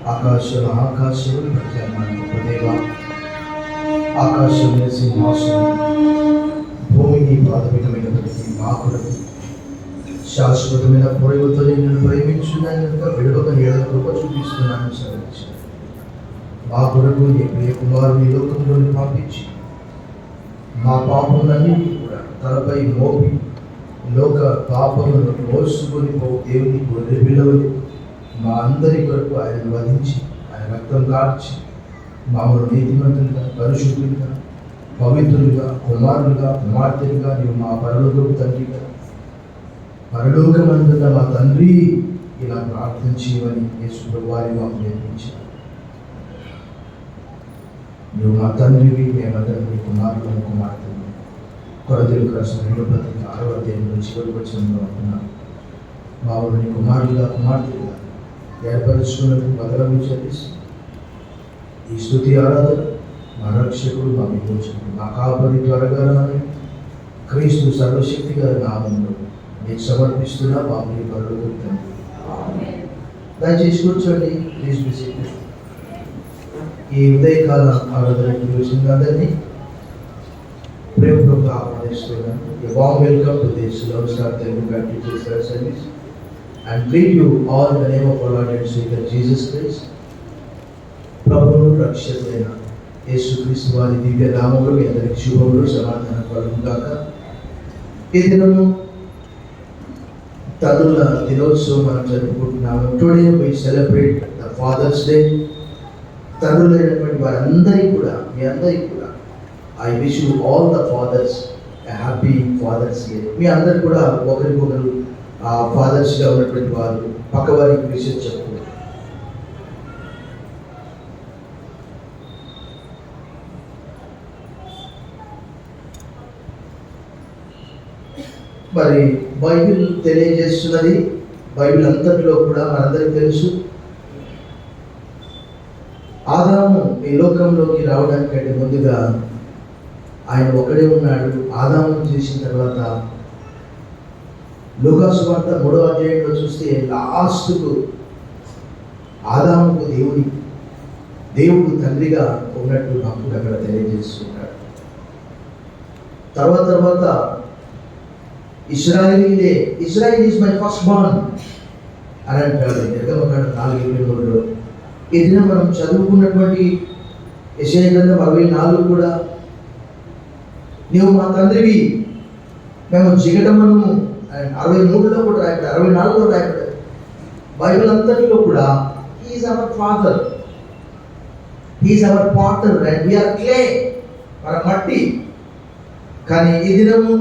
ఆకాశం దేవా, ఆకాశం సింహాసనం, భూమిని ప్రాథమికమైనప్పటికీ మా కొరకు శాశ్వతమైన ప్రేమతో నేను ప్రేమించున్నాను కనుక విడవక ఏళ్ళ కృప చూపిస్తున్నాను. సరించాను మా కొరకు నీ ప్రియ కుమారుని లోకంలోని పంపించి మా పాపములన్నీ కూడా తలపై మోపి లోక పాపములను మోసుకొని దేవుని గొర్రె పిల్లవని మా అందరి కొరకు ఆయన వధించి ఆయన రక్తం కార్చి మామూలు నీతిమంతులుగా, పరిశుద్ధులుగా, పవిత్రులుగా, కుమారులుగా, కుమార్తెలుగా నీవు మా పరలోకపు తండ్రిగా, పరలోకమందున్న మా తండ్రి ఇలా ప్రార్థించేవని యేసు ప్రభువారు మాకు నేర్పించారు. నువ్వు మా తండ్రివి, మేమందరం నీ కుమారులను, కుమార్తెలు. కొరతలకు రాసిన 2వ పత్రిక 6వ అధ్యాయంలో చివరి వచనంలో అంటున్నాను, మామూలు నీ కుమారులుగా, కుమార్తెలుగా ఏర్పరచుకున్నట్టు బదలను చెల్లిస్తూ ఈ స్తుతి ఆరాధన మా రక్షకుడు, మా విమోచకుడు, మా కాపరి త్వరగా రాని క్రీస్తు సర్వశక్తి గల నామంలో నేను సమర్పిస్తున్నా. మా ప్రియ పరలోకపు తండ్రి. దయచేసి కూర్చోండి. Please be seated. ఈ ఉదయకాల ఆరాధనకు వచ్చిన అందరినీ ప్రేమపూర్వకంగా ఆహ్వానిస్తున్నాను. A warm welcome to this Love Star Telugu Baptist Church service and greet you all in the name of our Lord and Savior Jesus Christ. ప్రభువును రక్షకుడైన యేసుక్రీస్తు వారి దివ్య నామములో మీ అందరికి శుభములు, సమాధానం కలుగుగాక. ఈ దినము తల్లుల దినోత్సవం మనం జరుపుకుంటున్నాము. Today we celebrate the Father's Day. తల్లులైనటువంటి వారందరికీ కూడా, మీ అందరికీ కూడా I wish you all the fathers a happy Father's Day. మీ అందరు కూడా ఒకరికొకరు ఫాదర్స్గా ఉన్నటువంటి వారు పక్కవారికి విషయం చెప్పుకోండి. మరి బైబిల్ తెలియజేస్తున్నది, బైబిల్ అంతట్లో కూడా మనందరికీ తెలుసు, ఆదాము ఈ లోకంలోకి రావడానికంటే ముందుగా ఆయన ఒకడే ఉన్నాడు. ఆదామును చేసిన తర్వాత లూకా సువార్త 3వ అధ్యాయంలో చూస్తే లాస్ట్కు ఆదాముకు దేవుడు తండ్రిగా ఉన్నట్టు భక్తుడు అక్కడ తెలియజేస్తున్నాడు. తర్వాత Israel is my first born అని అంటాడు. నిర్గమకాండం 4:23లో. ఈ దినం మనం చదువుకున్నటువంటి యెషయా గ్రంథం 64 కూడా నీవు మా తండ్రివి, మేము జిగటమను 63లో కూడా రాయబడ్డాడు, 64లో రాయబడ్డాడు. బైబిల్ అంతటిలో కూడా he is our father, he is our potter and we are clay, మన మట్టి. కానీ ఈ దినము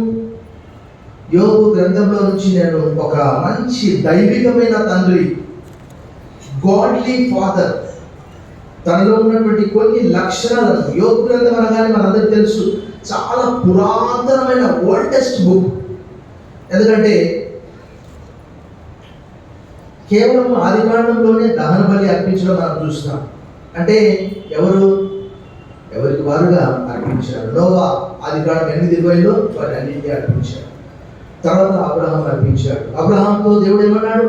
యోబు గ్రంథంలో నుంచి నేను ఒక మంచి దైవికమైన తండ్రి, గాడ్లీ ఫాదర్, తనలో ఉన్నటువంటి కొన్ని లక్షణాలను, యోబు గ్రంథం అనగానే మనందరికీ తెలుసు చాలా పురాతనమైన ఓల్డెస్ట్ బుక్. ఎందుకంటే కేవలం ఆదికాండంలోనే దహన బలి అర్పించడం మనం చూస్తాం. అంటే ఎవరికి వారుగా అర్పించారు. నోవా ఆదికాండం 8:20లో వారి అన్నింటినీ అర్పించారు. తర్వాత అబ్రహాం అర్పించాడు. అబ్రహాంతో దేవుడు ఏమన్నాడు,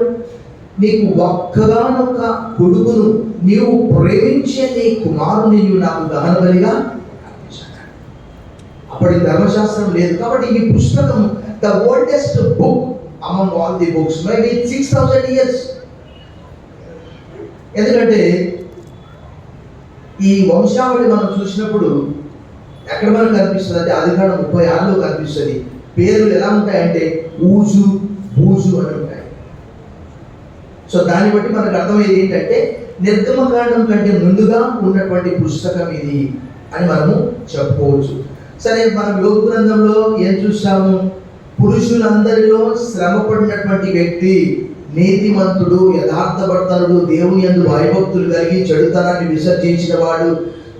నీకు ఒక్కగానొక్క కొడుకును నీవు ప్రేమించే నీ కుమారుని నీవు నాకు దహన బలిగా అర్పించాడు. అప్పటి ధర్మశాస్త్రం లేదు కాబట్టి ఈ పుస్తకం the oldest book among all the books, maybe 6000 years. ఎందుకంటే ఈ వంశావళి మనం చూసినప్పుడు ఎక్కడ మనకు కనిపిస్తుంది అంటే ఆదికాండం 36లో కనిపిస్తుంది. పేర్లు ఎలా ఉంటాయంటే ఊజు, బూజు అని ఉంటాయి. సో దాన్ని బట్టి మనకు అర్థమయ్యేది ఏంటంటే నిర్గమకాండం కంటే ముందుగా ఉన్నటువంటి పుస్తకం ఇది అని మనము చెప్పుకోవచ్చు. సరే, మనం యోబు గ్రంథంలో ఏం చూస్తాము, పురుషులందరిలో శ్రమపడినటువంటి వ్యక్తి, నీతిమంతుడు, యథార్థవర్తనుడు, దేవుని యందు భయభక్తులు కలిగి చెడుతనాన్ని విసర్జించిన వాడు,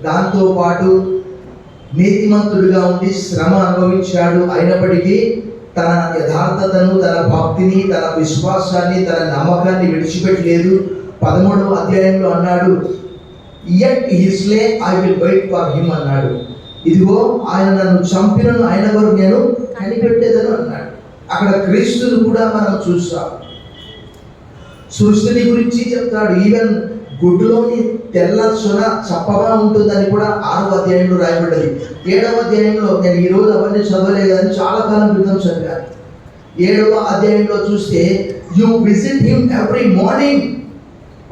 దాంతో పాటు నీతిమంతుడిగా ఉండి శ్రమ అనుభవించాడు. అయినప్పటికీ తన యథార్థతను, తన భక్తిని, తన విశ్వాసాన్ని, తన నమ్మకాన్ని విడిచిపెట్టలేదు. 13వ అధ్యాయంలో అన్నాడు, yet he slay I will wait for him అన్నాడు. ఇదిగో ఆయన నన్ను చంపినను ఆయన వరకు నేను కనిపెట్టేదని అన్నాడు. అక్కడ క్రీస్తుని కూడా మనం చూస్తాం. సృష్టిని గురించి చెప్తాడు. ఈవెన్ గుడ్డులోని తెల్ల సొన చప్పగా ఉంటుందని కూడా 6వ అధ్యాయంలో రాయబడ్డది. 7వ అధ్యాయంలో నేను ఈ రోజు అవన్నీ చదవలేదు కానీ చాలా కాలం క్రితం చదివాను. 7వ అధ్యాయంలో చూస్తే you visit him every morning,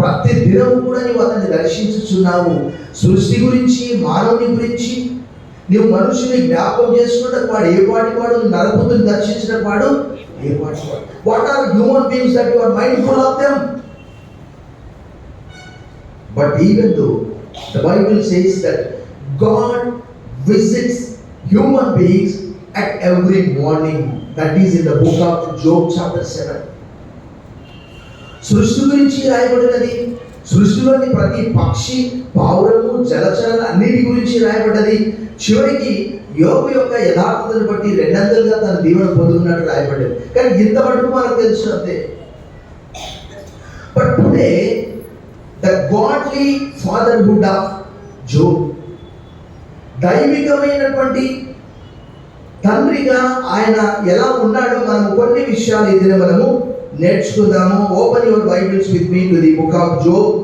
ప్రతి దినం కూడా నీవు అతన్ని దర్శించుచున్నావు. సృష్టి గురించి, మానవుని గురించి నీవు మనుషుని జ్ఞాపకం చేసుకుంటే వాడు ఏ పాటి వాడు, నరపుతుని దర్శించిన వాడు ఏ పాటి వాడు. What are human beings that you are mindful of them? But even though the Bible says that God visits human beings at every morning, that is in the book of Job chapter 7. సృష్టి గురించి రాయబడినది. సృష్టిలోని ప్రతి పక్షి, పావురము, జలచరాలు అన్నిటి గురించి రాయబడ్డది. చివరికి యోబు యొక్క యథార్థతను బట్టి 200గా తన దీవెన పొందుకున్నట్టు రాయబడ్డది. కానీ ఇంతవరకు మనకు తెలుసు అంతే. But today the godly fatherhood of Job, దైవికమైనటువంటి తండ్రిగా ఆయన ఎలా ఉన్నాడో మనం కొన్ని విషయాలు ఇదిన మనము నేర్చుకుందాము. Open your Bibles with me to the book of Job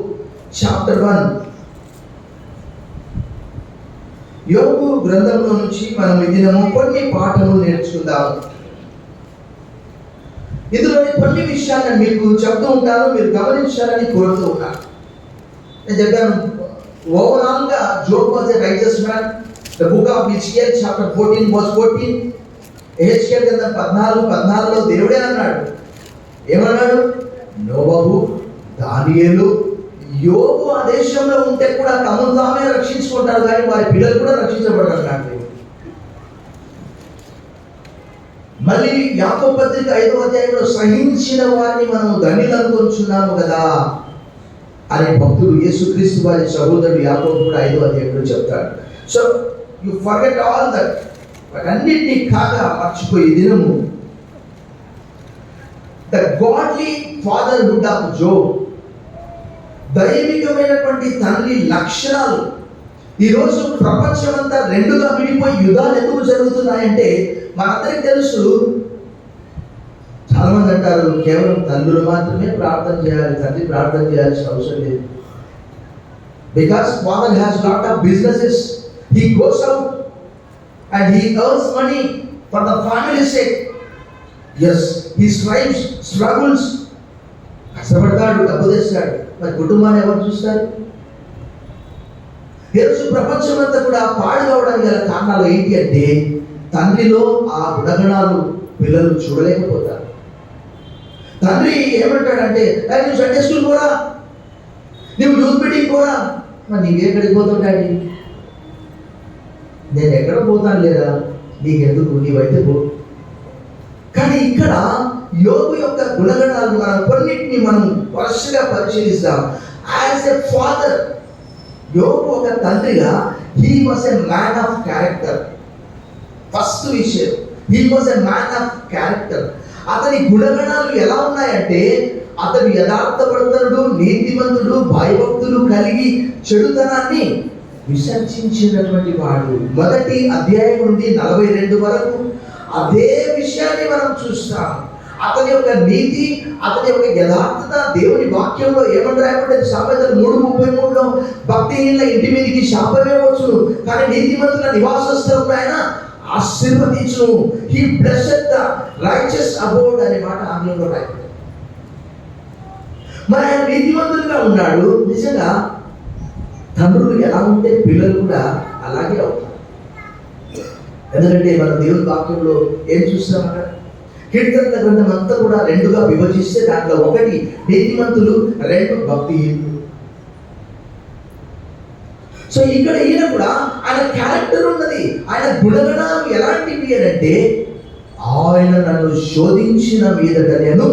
chapter 1. యోబు గ్రంథంలో నుంచి మనం ఇదినము కొన్ని పాఠములు నేర్చుకుందాము. ఇందులోని కొన్ని విషయాలు నేను మీకు చెప్తూ ఉంటాను, మీరు గమనించాలని కోరుతూ ఉన్నాను. నేను చెప్పాను ఓవరాల్ గా Job was a righteous man. The book of Ezekiel chapter 14 verse 14, Ezekiel గ్రంథం 14:14లో దేవుడే అన్నాడు, ఏమన్నాడు? నోవహు, దానియేలు, యోబు ఆ దేశంలో ఉంటే కూడా తమను తామే రక్షించుకుంటారు కానీ వారి పిల్లలు కూడా రక్షించబడరు అన్నాడు. మళ్ళీ యాకోబు పత్రిక 5వ అధ్యాయంలో సహించిన వారిని మనం ధన్యులు అనుకుంటున్నాము కదా అనే భక్తుడు యేసుక్రీస్తు వారి సహోదరుడు యాకోబు కూడా 5వ అధ్యాయంలో చెప్తాడు. So you forget all that, అన్నిటినీ కాగా మర్చిపోయి దినము the godly fatherhood of Job, దైవికమైనటువంటి తండ్రి లక్షణాలు. ఈరోజు ప్రపంచమంతా రెండుగా విడిపోయి యుద్ధాలు ఎందుకు జరుగుతున్నాయంటే మనందరికీ తెలుసు. చాలా మంది అంటారు కేవలం తండ్రులు మాత్రమే ప్రార్థన చేయాలి, తండ్రి ప్రార్థన చేయాల్సిన అవసరం లేదు. Because father has lot of businesses, he goes out and he earns money for the family sake. Yes, he strives, struggles, కష్టపడతాడు, డబ్బు తెస్తాడు. మరి కుటుంబాన్ని ఎవరు చూస్తారు? ఈరోజు ప్రపంచమంతా కూడా పాడు కావడానికి గల కారణాలు ఏంటి అంటే తండ్రిలో ఆ గుణగణాలు పిల్లలు చూడలేకపోతారు. తండ్రి ఏమంటాడంటే నువ్వు సండే స్కూల్ పోరా, నువ్వు యూత్ మీటింగ్ పోరా. మరి నీవెక్కడికి పోతుంటాడి? నేను ఎక్కడ పోతాను లేదా, నీకెందుకు, నీవైతే పో. కానీ ఇక్కడ యోబు యొక్క గుణగణాలు మనం కొన్నిటిని మనం వరుసగా పరిశీలిస్తాం. యాజ్ ఎ ఫాదర్, యోబు ఒక తండ్రిగా he was a man of character. First విషయం, he was a man of character. అతని గుణగణాలు ఎలా ఉన్నాయంటే అతడు యథార్థపడుతుడు, నీతిమంతుడు, భయభక్తులు కలిగి చెడుతనాన్ని విసర్జించినటువంటి వాడు. మొదటి అధ్యాయం నుండి 42 వరకు అదే విషయాన్ని మనం చూస్తాం. అతని యొక్క నీతి, అతని యొక్క యథార్థత దేవుని వాక్యంలో ఏమని రాయబడ్డది? సామెతలు 3:33లో భక్తిహీనుల ఇంటి మీదకి శాపమే వచ్చును, కానీ నీతిమంతుల నివాస స్థలం ఆయన ఆశీర్వదించును. హీ బ్లెస్డ్ ద రైచియస్ అబోర్డ్ అనే మాట ఆంగ్లంలో రాయబడింది. మరి ఆయన నీతిమంతులుగా ఉన్నాడు. నిజంగా తండ్రులు ఎలా ఉంటే పిల్లలు కూడా అలాగే అవుతారు. ఎందుకంటే మన దేవుని వాక్యంలో ఏం చూస్తాం అక్కడ? కీర్తనల గ్రంథం అంతా కూడా 2గా విభజిస్తే దాంట్లో 1 నీతిమంతులు, 2 భక్తిహీనులు. సో ఇక్కడ ఈయన కూడా ఆయన క్యారెక్టర్ ఉన్నది. ఆయన గుణగణాలు ఎలాంటివి అంటే ఆయన నన్ను శోధించిన మీదట నేను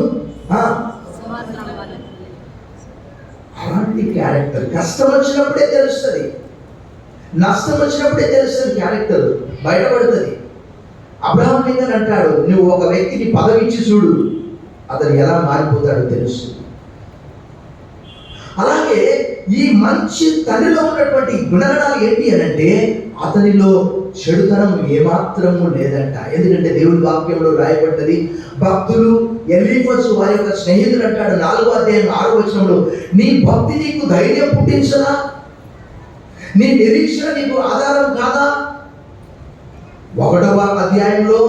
అలాంటి క్యారెక్టర్. కష్టం వచ్చినప్పుడే తెలుస్తుంది, నష్టం వచ్చినప్పుడే తెలుస్తుంది, క్యారెక్టర్ బయటపడుతుంది. అబ్రహాం లింకన్ అంటాడు, నువ్వు ఒక వ్యక్తికి పదవి ఇచ్చి చూడు, అతను ఎలా మారిపోతాడో తెలుసు. అలాగే ఈ మంచి తండ్రిలో ఉన్నటువంటి గుణగణాలు ఏంటి అని అంటే అతనిలో చెడుతనం ఏమాత్రము లేదంట. ఎందుకంటే దేవుడి వాక్యంలో రాయబడ్డది, భక్తులు ఎలీఫస్ వారి యొక్క స్నేహితుడు అంటాడు 4వ అధ్యాయం 6వ వచనంలో, నీ భక్తి నీకు ధైర్యం పుట్టించదా, నీ నిరీక్షణ నీకు ఆధారం కాదా? 1వ అధ్యాయంలో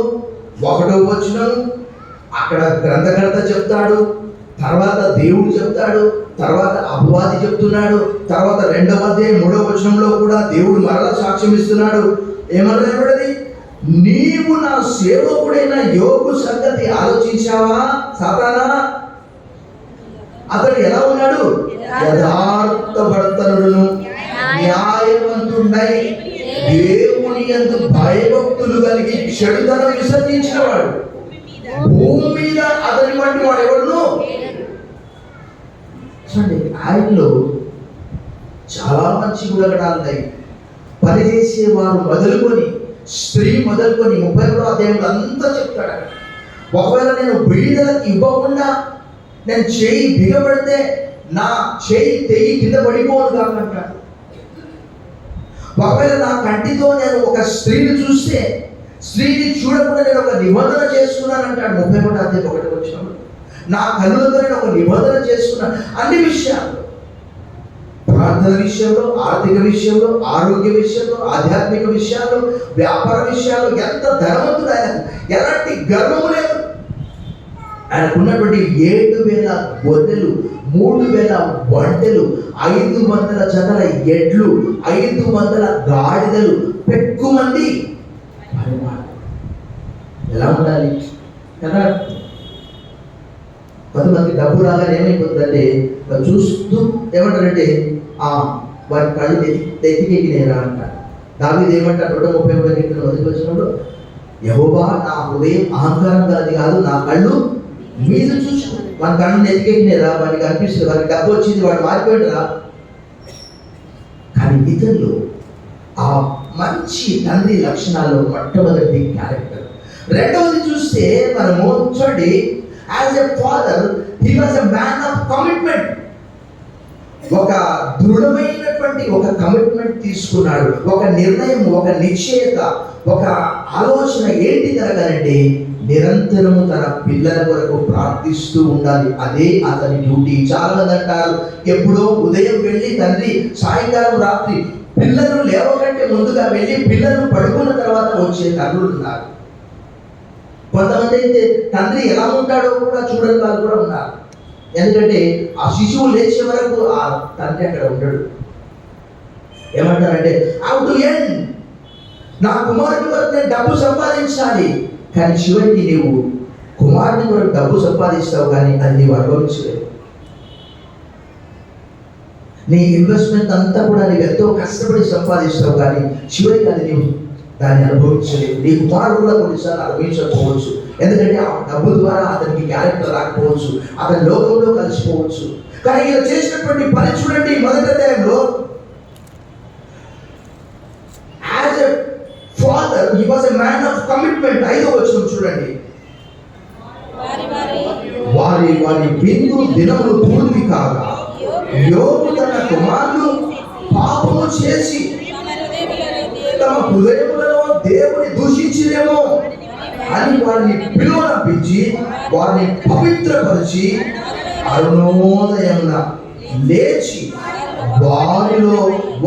1వ వచనం అక్కడ గ్రంథకర్త చెప్తాడు, తర్వాత దేవుడు చెప్తాడు, తర్వాత అపవాది చెప్తున్నాడు, తర్వాత 2వ అధ్యాయం 3వ వచనంలో కూడా దేవుడు మరలా సాక్ష్యం ఇస్తున్నాడు. ఏమన్నది? నీవు నా సేవకుడైన యోబు సంగతి ఆలోచించావా సాతానా? అతడు ఎలా ఉన్నాడు? యథార్థవర్తనుడును న్యాయవంతుడై దేవుని యందు భయభక్తులు కలిగి చెడుతనం విసర్జించిన వాడు. భూమి మీద అతని వంటి వాడు ఎవడును? చూడండి, ఆయనలో చాలా మంచి గుణగణాలు ఉన్నాయి. పనిచేసేవారు మొదలుకొని, స్త్రీ మొదలుకొని 31వ అధ్యాయంలో అంతా చెప్తాడు. ఒకవేళ నేను విడుదల ఇవ్వకుండా నేను చేయి బిగబడితే నా చేయి తెగి కింద పడిపోను కాకంటాడు. ఒకవేళ నా కంటితో నేను ఒక స్త్రీని చూస్తే స్త్రీని చూడకుండా నేను ఒక నిబంధన చేసుకున్నానంటాడు 31వ అధ్యాయం 1వ వచనంలో. నా కన్నులతో నేను ఒక నిబంధన చేసుకున్నాను. అన్ని విషయాల్లో, ప్రార్థన విషయంలో, ఆర్థిక విషయంలో, ఆరోగ్య విషయంలో, ఆధ్యాత్మిక విషయాల్లో, వ్యాపార విషయాల్లో ఎంత ధనవంతుడు ఆయన, ఎలాంటి గర్వము లేదు. ఆయనకున్నటువంటి 7,000 గొర్రెలు, 3,000 ఒంటెలు, 500 జతల ఎడ్లు, 500 గాడిదలు, పెక్కుమంది. ఎలా ఉండాలి కదా? కొంతమంది డబ్బు రాగానే ఏమైపోతుందంటే చూస్తూ ఏమంటారంటే వారి కళ్ళు ఎత్తికెక్కినేరా అంటారు. దావీదు ఏమంటారు 133 వచ్చినప్పుడు, యెహోవా నా హృదయం అహంకారం గలది కాదు, నా కళ్ళు మీద చూసుకో. మన కళ్ళు ఎత్తికెక్కినేరా, వాడికి అనిపిస్తుంది వాడికి డబ్బు వచ్చింది, వాడు మారిపోయాడురా. కానీ ఇతరులు ఆ మంచి తండ్రి లక్షణాల్లో మొట్టమొదటి క్యారెక్టర్. రెండవది చూస్తే మనము చూడండి, as a father he was a man of commitment. ఒక దృఢమైనటువంటి ఒక కమిట్మెంట్ తీసుకున్నాడు, ఒక నిర్ణయం, ఒక నిశ్చయత, ఒక ఆలోచన. ఏంటి కనుకనంటే నిరంతరము తన పిల్లల కొరకు ప్రార్థిస్తూ ఉండాలి. అదే అతని డ్యూటీ. చాలా మంది అంటారు, ఎప్పుడో ఉదయం వెళ్ళి తండ్రి సాయంకాలం రాత్రి పిల్లలు లేవకంటే ముందుగా వెళ్ళి పిల్లలు పడుకున్న తర్వాత వచ్చే తండ్రులు ఉన్నారు. కొంతమంది అయితే తండ్రి ఎలా ఉంటాడో కూడా చూడని వాళ్ళు కూడా ఉన్నారు. ఎందుకంటే ఆ శిశువు లేచే వరకు ఆ తండ్రి అక్కడ ఉండడు. ఏమంటారంటే అవుట్ టు ఎండ్, నా కుమారుడి వరకు నేను డబ్బు సంపాదించాలి. కానీ చివరికి నీవు కుమారుడి వరకు డబ్బు సంపాదిస్తావు, కానీ అది నీవు అనుభవించలేవు. నీ ఇన్వెస్ట్మెంట్ అంతా కూడా నీవు ఎంతో కష్టపడి సంపాదిస్తావు, కానీ చివరికి అది నీవు దాన్ని అనుభవించలేదు. నీ కుమారుడు కూడా కొన్నిసార్లు అనుభవించకపోవచ్చు. ఎందుకంటే ఆ డబ్బు ద్వారా అతనికి క్యారెక్టర్ రాకపోవచ్చు, అతని లోకంలో కలిసిపోవచ్చు. కానీ ఇలా చేసినటువంటి పని చూడండి, మొదటి టైంలో as a father he was a man of commitment. 5వ వచనం చూడండి, వారి వారి బిందు దినములు పూర్తి కాగా యోబు తన కుమారులు పాపము చేసి తమ హృదయములలో దేవుని దూషించిరేమో అని వారిని పిలువనంపించి వారిని పవిత్రపరిచి అరుణోదయమున లేచి వారిలో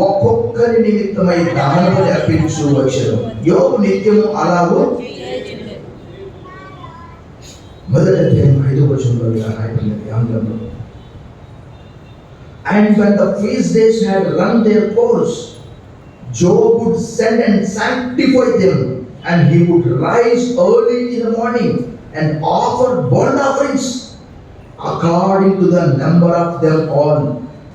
ఒక్కొక్కరి నిమిత్తమై దహనబలి అర్పించు వచ్చెను. యోబు నిత్యము అలాగూ. మొదటి అధ్యాయం 5వ వచనంలో ఇలా రాయబడినది ఆంగ్లంలో. And when the feast days had run their course, Job would send and sanctify them, and he would rise early in the morning and offer burnt offerings according to the number of them all.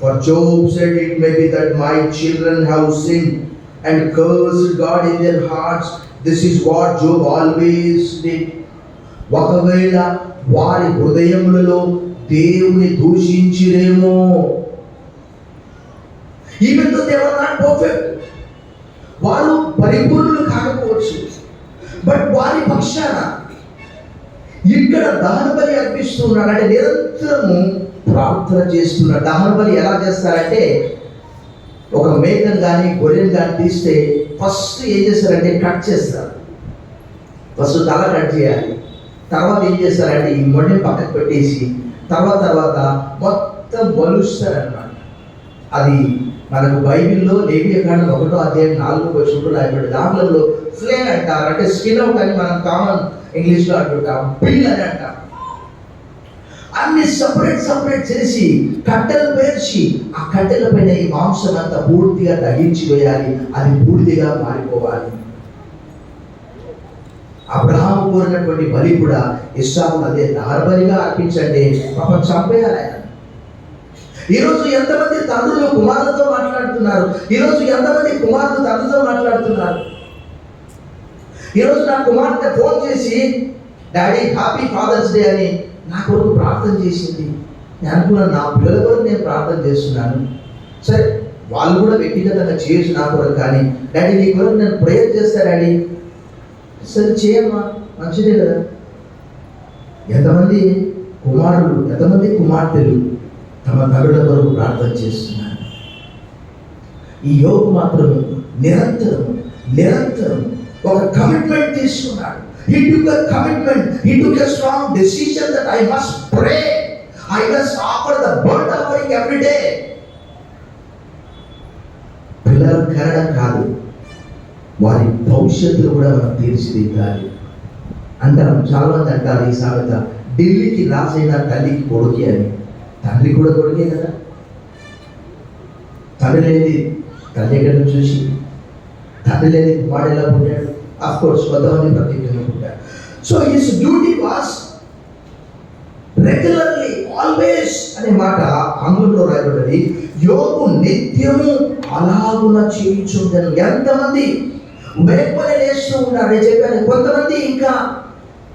For Job said, it may be that my children have sinned and cursed God in their hearts. This is what Job always did. ఒకవేళ వారి హృదయములలో దేవుని దూషించిరేమో, even though they were not perfect, వారు పరిపూర్ణులు కాకపోవచ్చు, but వారి పక్షాన ఇక్కడ దహన బలి అర్పిస్తున్నాడు. అంటే నిరంతరము ప్రార్థన చేస్తున్నారు. దహన బలి ఎలా చేస్తారంటే, ఒక మేకను కానీ గొర్రెను కానీ తీస్తే ఫస్ట్ ఏం చేస్తారంటే కట్ చేస్తారు. ఫస్ట్ తల కట్ చేయాలి. తర్వాత ఏం చేస్తారంటే ఈ మొండిని పక్కకు పెట్టేసి తర్వాత మొత్తం బలుస్తారనమాట. అది మనకు బైబిల్లో లేవియకాండం 1వ అధ్యాయం 4వ వచనంలో రాయబడింది. ఆంగ్లంలో ఫ్లే అంటారు, అంటే స్కిన్ అవుట్ అని మనం కామన్ ఇంగ్లీష్లో అంటుంటాం, బిల్ అని అంటాం. అన్ని సపరేట్ చేసి కట్టెలు పేర్చి ఆ కట్టెల పైన ఈ మాంసం అంతా పూర్తిగా దహించి వేయాలి. అది బూడిదగా మారిపోవాలి. అబ్రహాము కోరినటువంటి బలి కూడా ఇస్సాకు అదే దహన బలిగా అర్పించండి, పాపం చంపేయాలి ఆయన. ఈరోజు ఎంతమంది తండ్రులు కుమారులతో మాట్లాడుతున్నారు? ఈరోజు ఎంతమంది కుమారులు తండ్రితో మాట్లాడుతున్నారు? ఈరోజు నా కుమార్తె ఫోన్ చేసి డాడీ హ్యాపీ ఫాదర్స్ డే అని నా కొరకు ప్రార్థన చేసింది. నేను అనుకున్నాను, నా పిల్లల కొరకు నేను ప్రార్థన చేస్తున్నాను, సరే వాళ్ళు కూడా వ్యక్తిగతంగా చేయొచ్చు నా కొరకు, కానీ డాడీ నీ కొరకు నేను ప్రేయర్ చేస్తా డాడీ. సరే చేయమ్మా, మంచిదే కదా. ఎంతమంది కుమారులు, ఎంతమంది కుమార్తెలు తమ తల్లుల కొరకు ప్రార్థన చేస్తున్నారు. ఈ యోగు మాత్రం నిరంతరం ఒక కమిట్మెంట్ తీసుకున్నాడు. He took a commitment. He took a strong decision that I must pray. I must offer the burnt offering every day. పిల్లలు కనడం కాదు, వారి భవిష్యత్తును కూడా మనం తీర్చిదిద్దాలి అంటారు. చాలా మంది అంటారు ఈ సామెత, ఢిల్లీకి రాజైన తల్లికి కొడుకి అని. తండ్రి కూడా కొడుకే కదా. తండ్రి లేని తల్లి ఎక్కడ నుంచి చూసి, తండ్రి లేని కుమారుడు ఎలా పుట్టాడు? ఆఫ్ కోర్స్ కొంతమంది ప్రత్యేకంగా పుట్టారు. So his duty was regularly, always అనే మాట ఆంగ్లంలో రాయబడ్డది. యోగు నిత్యము అలాగున చేయించుండెను. ఎంతమంది వేపని లేస్తూ ఉన్నారు. నేను చెప్పాను, కొంతమంది ఇంకా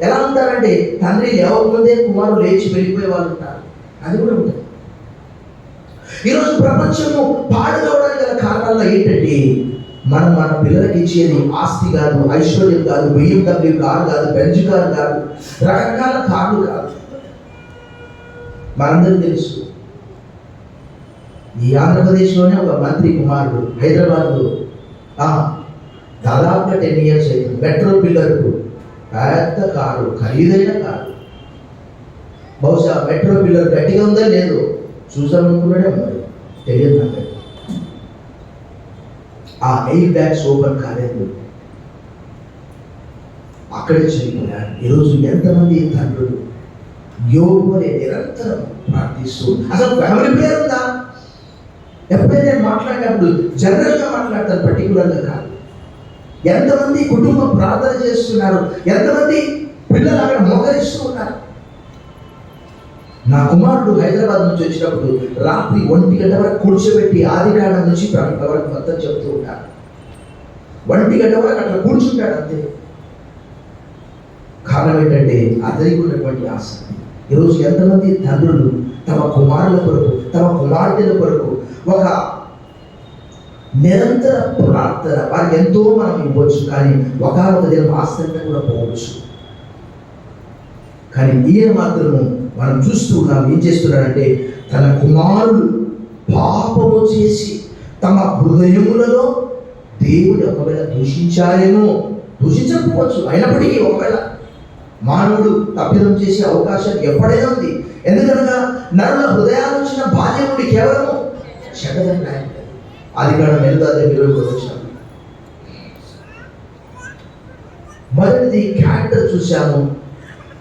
ఎలా ఉంటారంటే తండ్రి లేవకముందే కుమారుడు లేచి వెళ్ళిపోయే వాళ్ళు ఉంటారు. అది కూడా ఉంటుంది. ఈరోజు ప్రపంచము పాడుకోవడానికి గల కారణాల్లో ఏంటంటే, మనం మన పిల్లలకి ఇచ్చేది ఆస్తి కాదు, ఐశ్వర్యం కాదు, BMW కారు కాదు, బెంజ్ కారు కాదు, రకరకాల కార్లు కాదు. మనందరికీ తెలుసు, ఈ ఆంధ్రప్రదేశ్లోనే ఒక మంత్రి కుమారుడు హైదరాబాద్లో దాదాపుగా 10 years అయింది. మెట్రో పిల్లర్కు పెద్ద కారు, ఖరీదైన కారు. బహుశా మెట్రో పిల్లర్ గట్టిగా ఉందా లేదో చూసామనుకున్నాడే, మరి తెలియదు నాకు. ఆ ఎయిర్ బ్యాగ్స్ ఓపెన్ కాలేదు, అక్కడే చనిపోయారు. ఈరోజు ఎంతమంది తండ్రులు యోగు అనే నిరంతరం ప్రార్థిస్తూ, అసలు ఫ్యామిలీ ప్రేయర్ ఉందా? ఎప్పుడైనా నేను మాట్లాడినప్పుడు జనరల్గా మాట్లాడతాను, పర్టికులర్గా కాదు. ఎంతమంది కుటుంబం ప్రార్థన చేస్తున్నారు, ఎంతమంది పిల్లలు అక్కడ మోకరిస్తూ ఉన్నారు. నా కుమారుడు హైదరాబాద్ నుంచి వచ్చినప్పుడు రాత్రి 1 గంట వరకు కూర్చోబెట్టి ఆదికాండం నుంచి ప్రకటన వరకు మొత్తం చెప్తూ ఉంటాడు. 1 గంట వరకు అట్లా కూర్చుంటాడు అంతే. కారణం ఏంటంటే అతనికి ఉన్నటువంటి ఆసక్తి. ఈరోజు ఎంతమంది తండ్రులు తమ కుమారుల కొరకు, తమ కుమార్తెల కొరకు ఒక నిరంతర ప్రార్థన, వారికి ఎంతో మనం ఇవ్వచ్చు, కానీ ఒకనొక దినం ఆస్తంగా కూడా పోవచ్చు. కానీ ఈయన మాత్రము మనం చూస్తూ ఉన్నాం, ఏం చేస్తున్నాడంటే తన కుమారులు పాపము చేసి తమ హృదయములలో దేవుడు ఒకవేళ దూషించారేమో, దూషించకపోవచ్చు, అయినప్పటికీ ఒకవేళ మానవుడు తప్పిదం చేసే అవకాశం ఎప్పుడైనా ఉంది. ఎందుకనగా నరుల హృదయాలోచన బాల్యం నుండి కేవలము చెడ్డదని రాయబడింది. ఆదికాండం 8:20 వచ్చిన మొదటిది క్యారెక్టర్ చూసాము.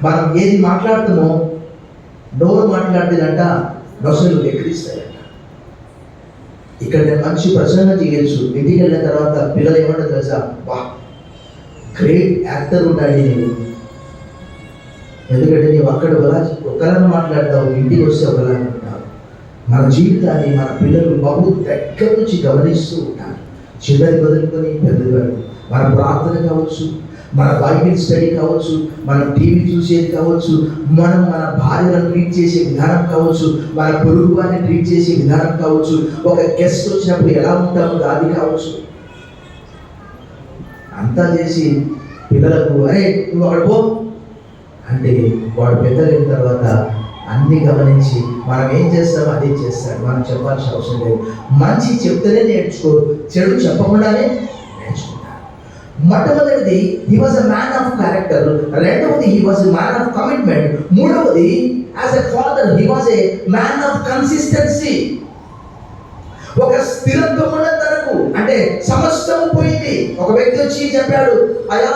మనం ఏది మాట్లాడుతామో, నోరు మాట్లాడినంట నొసలు ఎక్కిరిస్తాయంట. ఇక్కడ నేను మంచి ప్రసంగం చేయొచ్చు, ఇంటికి వెళ్ళిన తర్వాత పిల్లలు ఏమంటారు తెలుసా, వా గ్రేట్ యాక్టర్ ఉండాలి నేను. ఎందుకంటే నీవు అక్కడ ఒకలా మాట్లాడతావు, ఇంటికి వస్తే ఒకలా ఉంటావు. మన జీవితాన్ని మన పిల్లలు బహు దగ్గర నుంచి గమనిస్తూ ఉంటారు. చిన్నది వదులుకొని పెద్దది వరకు మన ప్రార్థన కావచ్చు, మన బైబిల్ స్టడీ కావచ్చు, మనం టీవీ చూసేది కావచ్చు, మనం మన భార్యలను ట్రీట్ చేసే విధానం కావచ్చు, మన పొరుగు వారిని ట్రీట్ చేసే విధానం కావచ్చు, ఒక గెస్ట్ వచ్చినప్పుడు ఎలా ఉంటామో అది కావచ్చు. అంతా చేసి పిల్లలకు అరే నువ్వు అక్కడ పో అంటే వాడు పెద్దలైన తర్వాత అన్నీ గమనించి మనం ఏం చేస్తామో అదే చేస్తాడు. మనం చెప్పాల్సిన అవసరం లేదు. మంచి చెప్తేనే నేర్చుకో, చెడు చెప్పకుండానే నేర్చుకుంటాడు. మొట్టమొదటిది he was a man of character, రెండవది he was a man of commitment, మూడవది as a father he was a man of consistency. ఒక స్థిరత్వం ఉన్న తనకు, అంటే సమస్తం పోయింది. ఒక వ్యక్తి వచ్చి చెప్పాడు, అయ్యా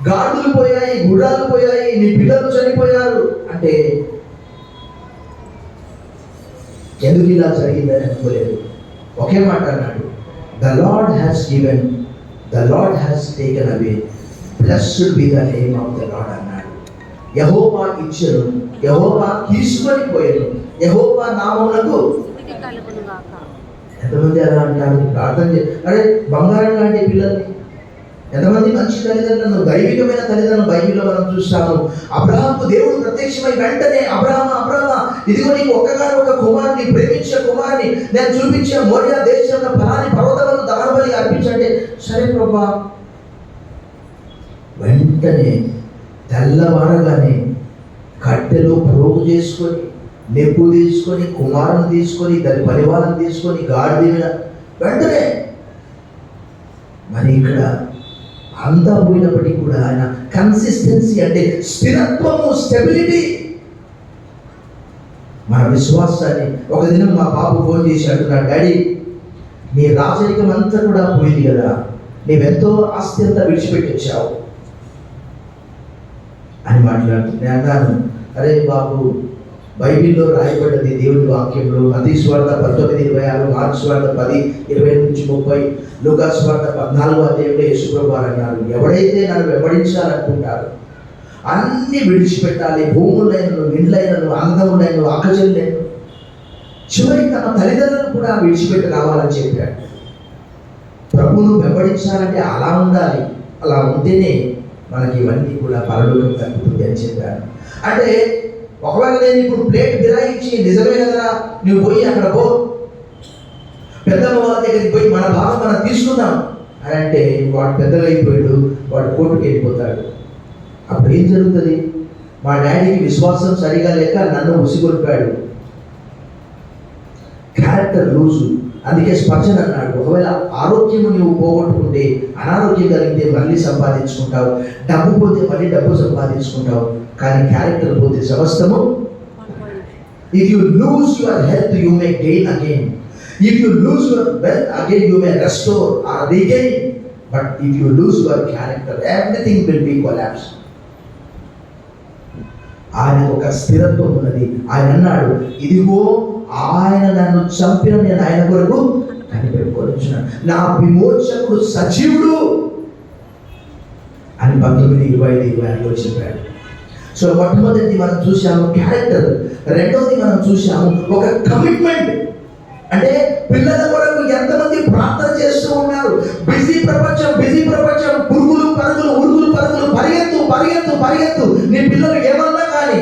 గాడులు పోయాయి, గుడాలు పోయాయి, నీ పిల్లలు చనిపోయారు అంటే ఎందుకు ఇలా జరిగిందని అనుకోలేదు. ఒకే మాట అన్నాడు, the lord has given, the lord has taken away, blessed be the name of the lord అన్నాడు. యెహోవా ఇచ్చెను, యెహోవా తీసుకొని పోయాను, యెహోవా నామమునకు. ఎంతమంది అలా అంటారు? ప్రార్థన అరే బంగారం లాంటి పిల్లల్ని, ఎంతమంది మంచి తల్లిదండ్రులను, దైవికమైన తల్లిదండ్రులను బైబిల్లో మనం చూస్తాము. అబ్రహాముకు దేవుడు ప్రత్యక్షమై వెంటనే అబ్రహామా ఇదిగో నీకు ఒక్కగానొక్క కుమారుని, ప్రేమించే కుమారుని నేను చూపించే మోరియా దేశంలో ఫలాని పర్వతములను దహనబలి అర్పించంటే సరే ప్రభా. వెంటనే తెల్లవారగానే కట్టెలో ప్రోగు చేసుకొని, నెప్పు తీసుకొని, కుమారుని తీసుకొని, దాని పరివారం తీసుకొని, గాడిద మీద వెంటనే. మరి ఇక్కడ అంతా పోయినప్పటికీ కూడా ఆయన కన్సిస్టెన్సీ, అంటే స్థిరత్వము, స్టెబిలిటీ. మన విశ్వాసాన్ని ఒక దినం మా బాబు ఫోన్ చేసి అంటున్నాడు, డాడీ నీ రాజరికం అంతా కూడా పోయింది కదా, నీవెంతో ఆస్తి అంతా విడిచిపెట్టి వచ్చావు అని మాట్లాడుతుంది. నేను అన్నాను, అరే బాబు బైబిల్లో రాయబడ్డది దేవుని వాక్యంలో, మత్తయి సువార్త 19:26, మార్కు సువార్త 10:20-30, లూకా సువార్త 14 యేసుప్రభువు అన్నారు, ఎవడైతే నన్ను వెంబడించాలనుకుంటారు అన్ని విడిచిపెట్టాలి, భూములైనను, ఇండ్లైనను, అందములైనను, అక్కచెల్లెను, చివరికి తమ తల్లిదండ్రులను కూడా విడిచిపెట్టి రావాలని చెప్పాడు. ప్రభువును వెంబడించాలంటే అలా ఉండాలి, అలా ఉంటేనే మనకి ఇవన్నీ కూడా పరలోకం కలుగుతుంది అని చెప్పాను. అంటే ఒకవేళ నేను ఇప్పుడు ప్లేట్ గిరాయించి నిజమే కదా నువ్వు పోయి అక్కడ పో, పెద్దమ్మ వాళ్ళ దగ్గరికి పోయి మన భాగం మనం తీసుకుందాం అని అంటే వాడు పెద్దగా అయిపోయాడు, వాడు కోర్టుకు వెళ్ళిపోతాడు. అప్పుడు ఏం జరుగుతుంది? మా డాడీకి విశ్వాసం సరిగా లేక నన్ను ఉసిగొల్పాడు, క్యారెక్టర్ లూజు. అందుకే స్పర్శన అన్నాడు, ఒకవేళ ఆరోగ్యము నువ్వు పోగొట్టుకుంటే, అనారోగ్యం కలిగితే మళ్ళీ సంపాదించుకుంటావు, డబ్బు పోతే మళ్ళీ డబ్బు సంపాదించుకుంటావు, కానీ క్యారెక్టర్ పోతే సమస్తము. If you lose your health you may gain again, if you lose your wealth again you may restore or regain, but if you lose your character everything will be collapse. ఆయన ఒక స్థిరత్వం ఉన్నది. ఆయన అన్నాడు, ఇదిగో ఆయన నన్ను చంపిన నేను ఆయన కొరకు కనిపెట్టుకోవచ్చున్నాను, నా విమోచకుడు సజీవుడు అని 19:25-26 చెప్పాడు. సో మొట్టమొదటి మనం చూసాము క్యారెక్టర్, రెండవది మనం చూసాము ఒక కమిట్మెంట్. అంటే పిల్లల కొరకు ఎంతమంది ప్రార్థన చేస్తూ ఉన్నారు. బిజీ ప్రపంచం, పురుగులు పరుగులు, ఉరుగులు పరుగులు, పరిగెత్తు పరిగెత్తు పరిగెత్తు. నీ పిల్లలు ఏమన్నా కానీ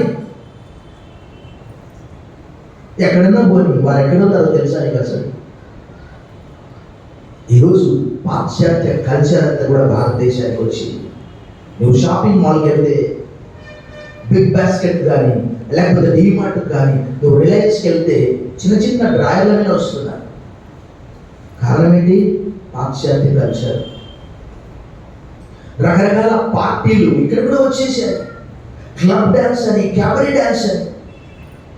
ఎక్కడన్నా పోని, వారు ఎక్కడున్నారో తెలుసా నీకు? అసలు ఈరోజు పాశ్చాత్య కల్చర్ అంతా కూడా భారతదేశానికి వచ్చింది. నువ్వు షాపింగ్ మాల్కి వెళ్తే బిగ్ బాస్కెట్ కానీ, లేకపోతే డీమార్ట్ కానీ, నువ్వు రిలయన్స్కి వెళ్తే చిన్న చిన్న డ్రాయర్లనే వస్తున్నారు. కారణం ఏంటి? పాశ్చాత్య కల్చర్. రకరకాల పార్టీలు ఇక్కడ కూడా వచ్చేసాయి, క్లబ్ డ్యాన్స్ అని, క్యాబరీ డ్యాన్స్ అని.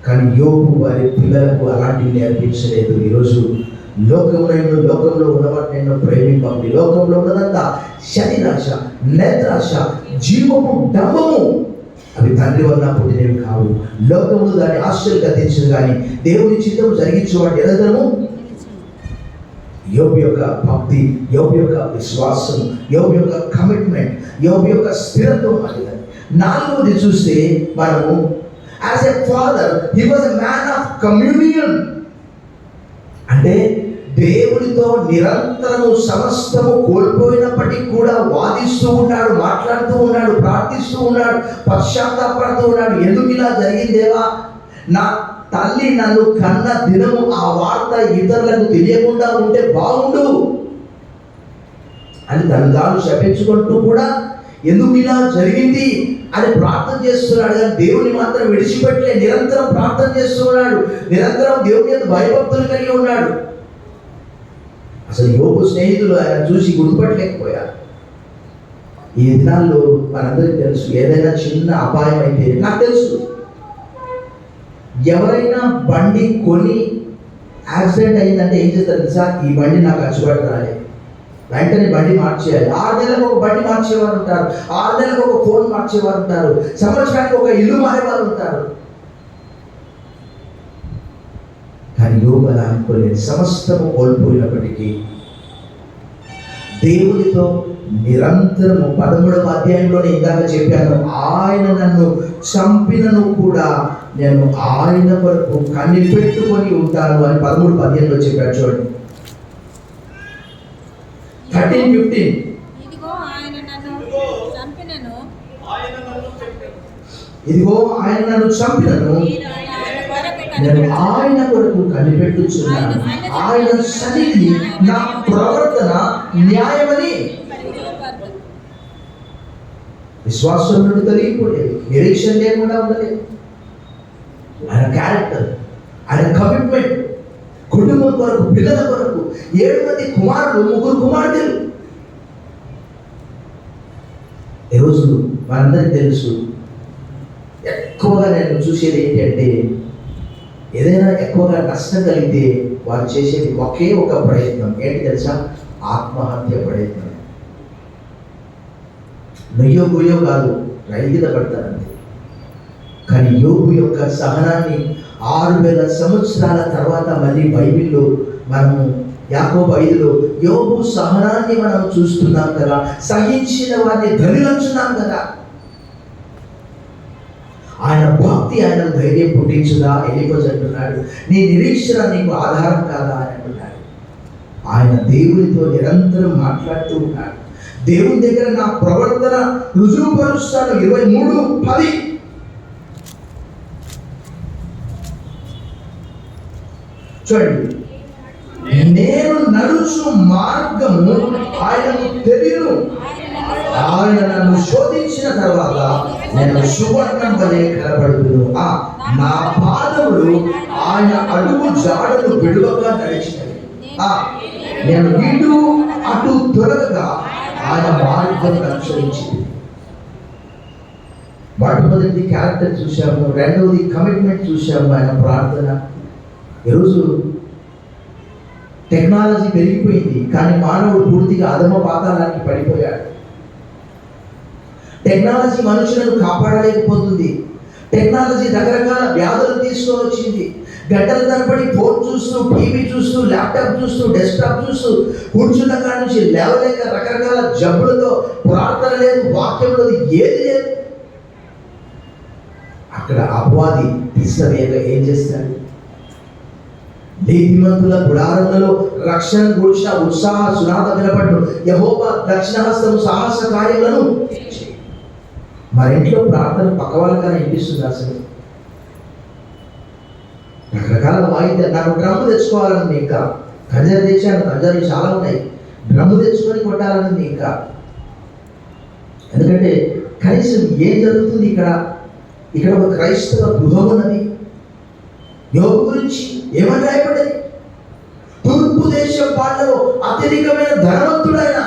కానీ యోగు వారి పిల్లలకు అలాంటివి నేర్పించలేదు. ఈరోజు లోకంలో ఉన్నవాటి నేను ప్రేమింపండి, లోకంలో ఉన్నదంతా శరీరాశ, నేత్రాశ, జీవము, డంబము, అవి తండ్రి వల్ల పుట్టినవి కావు. లోకములు దాన్ని ఆశ్చర్య గతించదు, కానీ దేవుని చిత్తము జరిగించేవాడు ఎదగము. యోబు యొక్క భక్తి, యోబు యొక్క విశ్వాసం, యోబు యొక్క కమిట్మెంట్, యోబు యొక్క స్థిరత్వం అది. నాలుగవది చూస్తే మనము as a father he was a man of communion. అంటే దేవునితో నిరంతరము సమస్తము కోల్పోయినప్పటికీ కూడా వాదిస్తూ ఉన్నాడు, మాట్లాడుతూ ఉన్నాడు, ప్రార్థిస్తూ ఉన్నాడు, పశ్చాత్తాపడుతూ ఉన్నాడు. ఎందుకు ఇలా జరిగిందేవా? నా తల్లి నన్ను కన్న దినము ఆ వార్త ఇతరులకు తెలియకుండా ఉంటే బాగుండు అని తను తాను శపించుకుంటూ కూడా ఎందుకు ఇలా జరిగింది అని ప్రార్థన చేస్తున్నాడు. కానీ దేవుని మాత్రం విడిచిపెట్టలే, నిరంతరం ప్రార్థన చేస్తున్నాడు, నిరంతరం దేవుని యొక్క భయభక్తులు కలిగి ఉన్నాడు. అసలు యోబు స్నేహితులు ఆయన చూసి గుర్తుపట్టలేకపోయారు. ఈ దినాల్లో మనందరికీ తెలుసు, ఏదైనా చిన్న అపాయం అయితే, నాకు తెలుసు, ఎవరైనా బండి కొని యాక్సిడెంట్ అయిందంటే ఏం చేస్తారు తెలుసా? ఈ బండి నాకు అచ్చుబాటు రాలే, వెంటనే బండి మార్చేయాలి. 6 నెలలకు ఒక బండి మార్చేవారు ఉంటారు, 6 నెలలకు ఒక ఫోన్ మార్చేవారు ఉంటారు, సంవత్సరానికి ఒక ఇల్లు మారేవారు ఉంటారు. కానీ యోబు అలా అనుకోలేదు. సమస్తము కోల్పోయినప్పటికీ దేవునితో నిరంతరము 13వ అధ్యాయంలోనే ఇందాక చెప్పాను, ఆయన నన్ను చంపినను కూడా నేను ఆయన వరకు కనిపెట్టుకొని ఉంటాను అని 13:15 చెప్పాడు. చూడండి 13:15. ఇదిగో ఆయన నన్ను చంపినను నేను ఆయన కొరకు కనిపెట్టుచున్నాను, ఆయన సన్నిధి నా ప్రవర్తన న్యాయమని. విశ్వాసం నుండి తొలగిపోలేదు, నిరీక్షణ లేకుండా ఉండలేదు. ఆయన క్యారెక్టర్, ఆయన కమిట్మెంట్, కుటుంబం కొరకు, పిల్లల కొరకు, 7 మంది కుమారులు, 3 కుమార్తెలు. ఈరోజు మనందరికీ తెలుసు, ఎక్కువగా నేను చూసేది ఏంటి అంటే, ఏదైనా ఎక్కువగా నష్టం కలిగితే వారు చేసేది ఒకే ఒక ప్రయత్నం. ఏంటి తెలుసా? ఆత్మహత్య ప్రయత్నం. నొయ్యో గొయ్యో కాదు, రైతుల పడతారంతే. కానీ యోబు యొక్క సహనాన్ని 6000 సంవత్సరాల తర్వాత మళ్ళీ బైబిల్లో మనము యాకోబు 5లో యోబు సహనాన్ని మనం చూస్తున్నాం కదా, సహించిన వారిని ధనులంచున్నాం కదా. ఆయన భక్తి ఆయన ధైర్యం పుట్టించుదా? ఎలీఫజ్ అంటున్నాడు, నీ నిరీక్షణ నీకు ఆధారం కాదా అని అంటున్నాడు. ఆయన దేవునితో నిరంతరం మాట్లాడుతూ ఉన్నాడు. దేవుని దగ్గర నా ప్రవర్తన రుజువుపరుస్తాను. 23:10. చూడండి, నేను నడుచు మార్గము ఆయనకు తెలియను, ఆయన నన్ను శోధించిన తర్వాత నేను సువర్ణం వలె కనబడుదును. నా పాదములు ఆయన అడుగు జాడలు విడువక నడిచినవి. నేను ఇటు అటు తొలగగా ఆయన మార్గం అనుసరించింది. మొట్టమొదటి క్యారెక్టర్ చూసాము, రెండవది కమిట్మెంట్ చూసాము, ఆయన ప్రార్థన. ఈరోజు టెక్నాలజీ పెరిగిపోయింది, కానీ మానవుడు పూర్తిగా అధమ పాతాళానికి పడిపోయాడు. టెక్నాలజీ మనుషులను కాపాడలేకపోతుంది. టెక్నాలజీ రకరకాల వ్యాధులు తీసుకొని వచ్చింది. గంటల తరబడి ఫోన్ చూస్తూ, టీవీ చూస్తూ, ల్యాప్టాప్ చూస్తూ, డెస్క్టాప్ చూస్తూ కూర్చున్న కాడి నుంచి లేవలేక రకరకాల జబ్బులతో, ప్రార్థన లేదు, వాక్యం లేదు, ఏది లేదు. అక్కడ అపవాది తీసివేయక ఏం చేస్తాడు? నీతిమంతుల గుడారములలో రక్షణ గుడిచిన ఉత్సాహ సునాద వినపడ్డు, యెహోవా దక్షిణహస్తము సాహస కార్యములను. మరి ఇంట్లో ప్రార్థన పక్క వాళ్ళకన్నా వినిపిస్తుంది. అసలు రకరకాల వాయిద్యాలు. నాకు డ్రమ్ము తెచ్చుకోవాలని ఇంకా కంజర్ తెచ్చాను, కంజర్లు చాలా ఉన్నాయి, డ్రమ్ము తెచ్చుకొని కొట్టాలని ఇంకా. ఎందుకంటే కనీసం ఏం జరుగుతుంది ఇక్కడ? ఇక్కడ ఒక క్రైస్తవ గృహం ఉన్నది. యోబు గురించి ఏమని రాయబడ్డది? తూర్పు దేశం వాళ్ళలో అత్యధికమైన ధనవంతుడైన.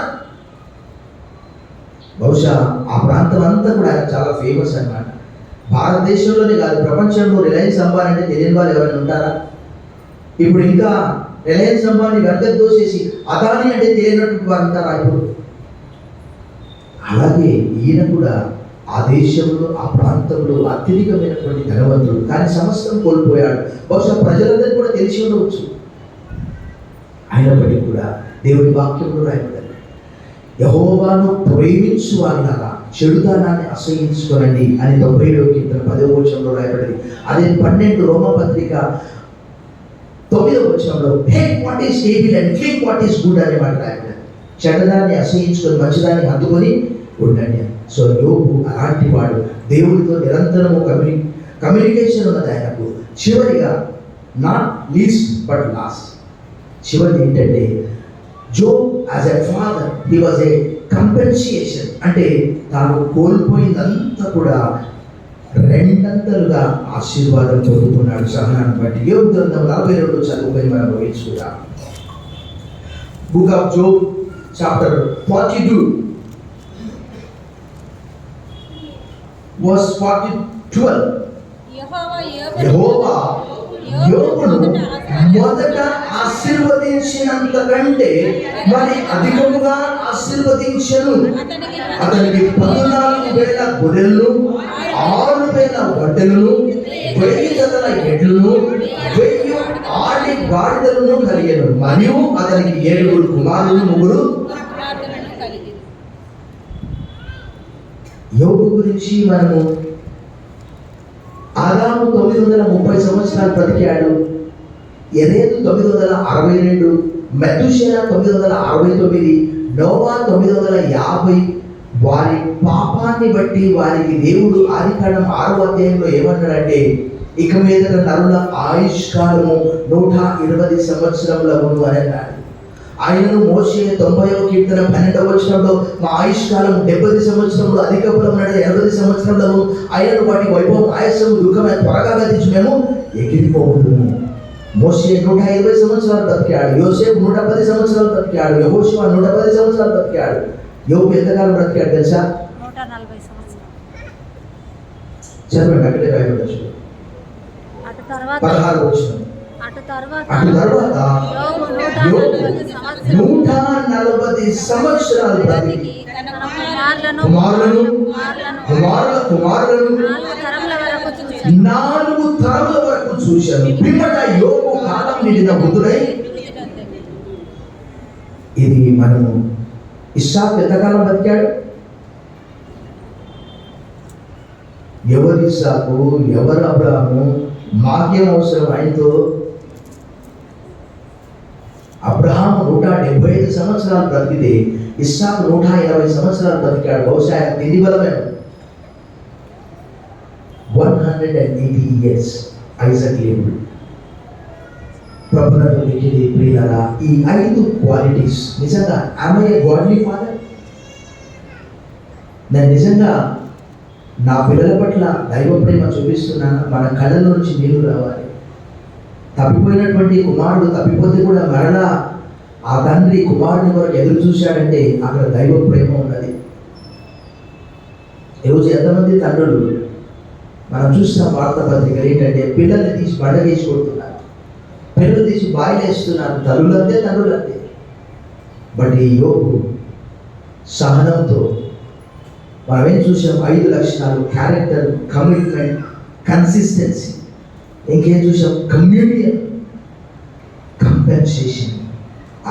బహుశా ఆ ప్రాంతం అంతా కూడా ఆయన చాలా ఫేమస్ అన్నమాట. భారతదేశంలోనే కాదు, ప్రపంచంలో రిలయన్స్ అంబానీ అంటే తెలియని వాళ్ళు ఎవరైనా ఉంటారా? ఇప్పుడు ఇంకా రిలయన్స్ అంబానీ వెనక దోసేసి అదాని అంటే తెలియనటువంటి వారు ఉంటారా ఇప్పుడు? అలాగే ఈయన కూడా ఆ దేశంలో, ఆ ప్రాంతంలో అత్యధికమైనటువంటి ధనవంతుడు, కానీ సమస్తం కోల్పోయాడు. బహుశా ప్రజలందరికీ కూడా తెలిసి ఉండవచ్చు. అయినప్పటికీ కూడా దేవుని వాక్యంలో రాయబడింది, యెహోవాను ప్రేమించు వారిలాగా చెడుతనాన్ని అసహించుకోనండి అని 90వ కీర్తన 10వ వచనంలో రాయబడింది. అదే 12 రోమపత్రిక 9వ వచనంలో hate what is evil and clean what is good అనే మాట రాయబడింది. చెడ్డదాన్ని అసహించుకొని మంచిదాన్ని హత్తుకొని ఉండండి. సో యోబు అలాంటి వాడు, దేవుడితో నిరంతరము కమ్యూనికేషన్ ఉన్నది ఆయనకు. చివరిగా నాట్ లీస్ట్ బట్ లాస్ట్, చివరిది ఏంటంటే, Job as a father he was a compensation అంటే తాను కోల్పోయిందంతా కూడా రెండంతలుగా ఆశీర్వాదం పొందుకున్నాడు సహనాన్ని బట్టి. యోబు గ్రంథం 42 చదువుకొని మనం ముగించుకుందాం. Book of Job chapter 42 verse 12. యెహోవా యోబును మొదట ఆశీర్వదించినంత కంటే మరి అధికముగా ఆశీర్వదించెను. అతనికి 14,000 గొర్రెలను, 6,000 ఒంటెలను, 1000 జతల ఎడ్లను, 1000 ఆడి గాడిదలను కలిగెను. మరియు అతనికి 7 కుమారులు, 3 యోబు గురించి మనము ఆదాము 930 సంవత్సరాలు బ్రతికాడు, యెరెదు 962, మెతుషెల 969, నోవా 950. వారి పాపాన్ని బట్టి వారికి దేవుడు ఆదికాండం 6వ అధ్యాయంలో ఏమన్నాడంటే, ఇక మీద నరుల ఆయుష్కాలము 120 సంవత్సరములగును అని అన్నాడు. ఆయనను మోషే 90వ కీర్తన 12వ వచనంలో మా ఆయుష్కాలం 70 సంవత్సరములు, అధిక బలం 80 సంవత్సరములు, ఆయనను వాటి వైభవం, ఆయాసము, దుఃఖమైన త్వరగా గతించి మేము ఎగిరిపోవుదుము. మోషే 120 సంవత్సరాలు బ్రతికాడు, యోసేపు 110 సంవత్సరాలు బ్రతికాడు, యెహోషువ 110 సంవత్సరాలు బ్రతికాడు. యోబు ఎంతకాలం బ్రతికాడు తెలుసా? 140 సంవత్సరాలు. చదవండి, అక్కడే రాయబడచ్చు. 16వ వచనం. అటు తర్వాత యోబు 140 సంవత్సరాలు బ్రతికి కుమారులను, కుమారుల కుమారులను 4 తరముల వరకు చూశాను. పిమ్మట యోబు కాలం నిండిన వృద్ధుడై. ఇది మనము ఇస్సాకు ఎంతకాలం బతికాడు? ఎవరు ఇస్సాకు, ఎవరు అబ్రాహాము? మాకేం అవసరం ఆయనతో? అబ్రహాము 175 సంవత్సరాలు బ్రతికితే ఇస్సాకు 180 సంవత్సరాలు బ్రతికాడు. బహుశా ఆయన తిండి బలమే. 180 years ఐజాక్ లివ్డ్. ప్రభువుకి ప్రియులారా, ఈ 5 క్వాలిటీస్ నిజంగా am I a godly father? నేను నిజంగా నా పిల్లల పట్ల దైవ ప్రేమ చూపిస్తున్నాను. మన కళ్ళ నుంచి నీళ్లు రావాలి. తప్పిపోయినటువంటి కుమారుడు తప్పిపోతే కూడా మరలా ఆ తండ్రి కుమారుని కొరకు ఎదురు చూశాడంటే అక్కడ దైవ ప్రేమ ఉన్నది. ఈరోజు ఎంతమంది తండ్రులు మనం చూసిన వార్తాపత్రికలు ఏంటంటే పిల్లల్ని తీసి బండ వేసి కొడుతున్నారు, పిల్లలు తీసి బాయిలు వేస్తున్నారు. తల్లులంతే, తండ్రులంతే. బట్ ఈ యోబు సహనంతో మనం ఏం చూసాం? 5 లక్షణాలు: క్యారెక్టర్, కమిట్మెంట్, కన్సిస్టెన్సీ. ఇంకేం చూసాం? Communion, compensation.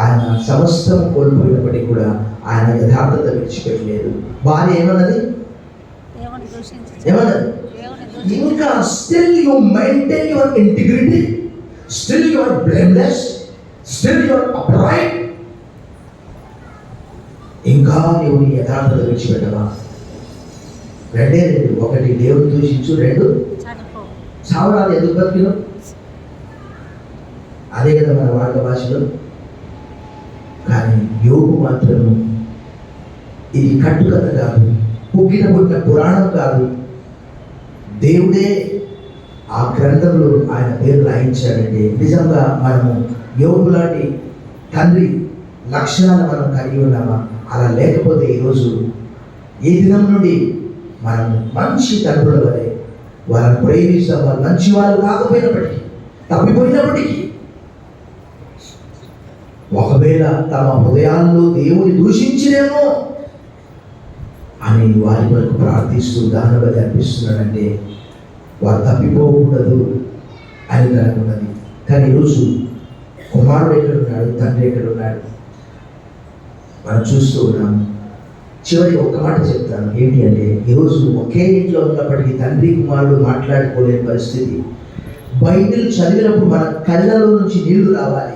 ఆయన సమస్తం కోల్పోయినప్పటికీ కూడా ఆయన యథార్థత విడిచిపెట్టలేదు. భార్య ఏమన్నది? ఏమన్నది? ఇంకా still you maintain your integrity, still you are blameless, still you are upright. ఇంకా నువ్వు నీ యథార్థత విడిచిపెట్టవా? 2 ఒకటి దేవుని దూషించు, 2 చావడాలు. ఎందుకు బతికిను? అదే కదా మన వార్త భాషలో. కానీ యోబు మాత్రము ఇది కట్టుకథ కాదు, పుట్టిన పురాణం కాదు. దేవుడే ఆ గ్రంథంలో ఆయన పేరు రాయించాడంటే నిజంగా మనము యోబు లాంటి తండ్రి లక్షణాలు మనం కలిగి ఉన్నామా? అలా లేకపోతే ఈరోజు ఈ దినం నుండి మనం మంచి తండ్రుల వలె వాళ్ళని ప్రేమిస్తాం. వాళ్ళు మంచి వాళ్ళు కాకపోయినప్పటికీ, తప్పిపోయినప్పటికీ, ఒకవేళ తమ హృదయాల్లో దేవుని దూషించినేమో అని వారి వరకు ప్రార్థిస్తూ దాన బలి అర్పిస్తున్నాడంటే వారు తప్పిపోకూడదు అని కనుగొన్నది. కానీ ఈరోజు కుమారుడు ఎక్కడున్నాడు, తండ్రి ఎక్కడున్నాడు మనం చూస్తూ ఉన్నాము. చివరికి ఒక్క మాట చెప్తాను, ఏంటి అంటే ఈరోజు ఒకే ఇంట్లో ఉన్నప్పటికీ తండ్రి కుమారుడు మాట్లాడుకోలేని పరిస్థితి. బైబిల్ చదివినప్పుడు మన కళ్ళలో నుంచి నీళ్లు రావాలి.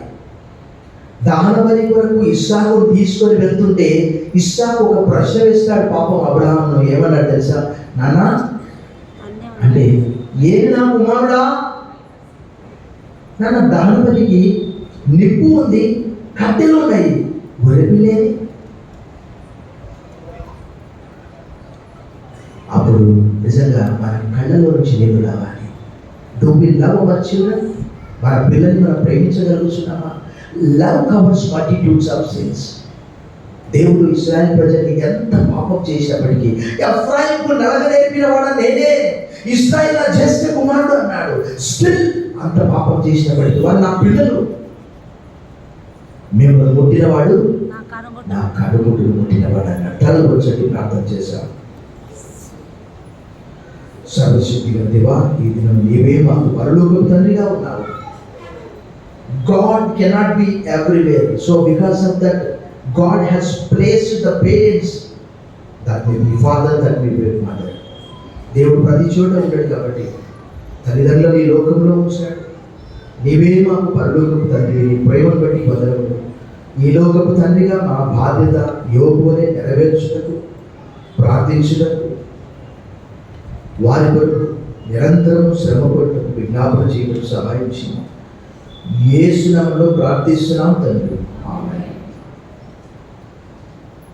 దహనబలి కొరకు ఇస్సాకు తీసుకొని వెళ్తుంటే ఇస్సాకు ఒక ప్రశ్న వేస్తాడు పాపం అబ్రహామును. ఏమన్నాడు తెలుసా? నాన్న అంటే ఏది నా కుమారుడా? నాన్న దహనబలికి నిప్పు ఉంది, కట్టెలు ఉన్నాయి, గొర్రెపిల్లేని. మొదటగా మన కళ్ళలో నుంచి నీళ్ళు రావాలి. Do we love our children? మన పిల్లల్ని మనం ప్రేమించగలుగుతున్నామా? Love covers multitudes of sins. దేవుడు ఇశ్రాయేల్ ప్రజల్ని ఎంత పాపం చేసినప్పటికీ ఎఫ్రాయిముకు నలగనేర్పిన వాడు నేనే, ఇశ్రాయేల్ నా జ్యేష్ఠ కుమారుడు అన్నాడు. స్టిల్ అంత పాపం చేసినప్పటికీ వాళ్ళు నా పిల్లలు. మిమ్మల్ని ముట్టినవాడు నా కడుగుడ్లు ముట్టినవాడు అన్నాడు. తలగొచ్చటి ప్రార్థన చేశాం. సర్వశక్తిగా దేవా, ఈ దినం నీవే మాకు పరలోకపు తండ్రిగా ఉన్నావు. God cannot be everywhere. So because of that, God has placed the parents, that may be father, that may be mother. దేవుడు ప్రతి చోట ఉంటాడు కాబట్టి తల్లిదండ్రులను ఈ లోకంలో ఉంచాడు. నీవే మాకు పరలోకపు తండ్రి, నీ ప్రేమను బట్టి వదలము. ఈ లోకపు తండ్రిగా మా బాధ్యత యోగువనే నెరవేర్చుటకు, ప్రార్థించుటకు, వారి కొరకు నిరంతరం శ్రమ పడుటకు, విజ్ఞాపన చేయటకు సహాయం చేయండి. యేసు నామములో ప్రార్థిస్తున్నాం తండ్రి. ఆమేన్.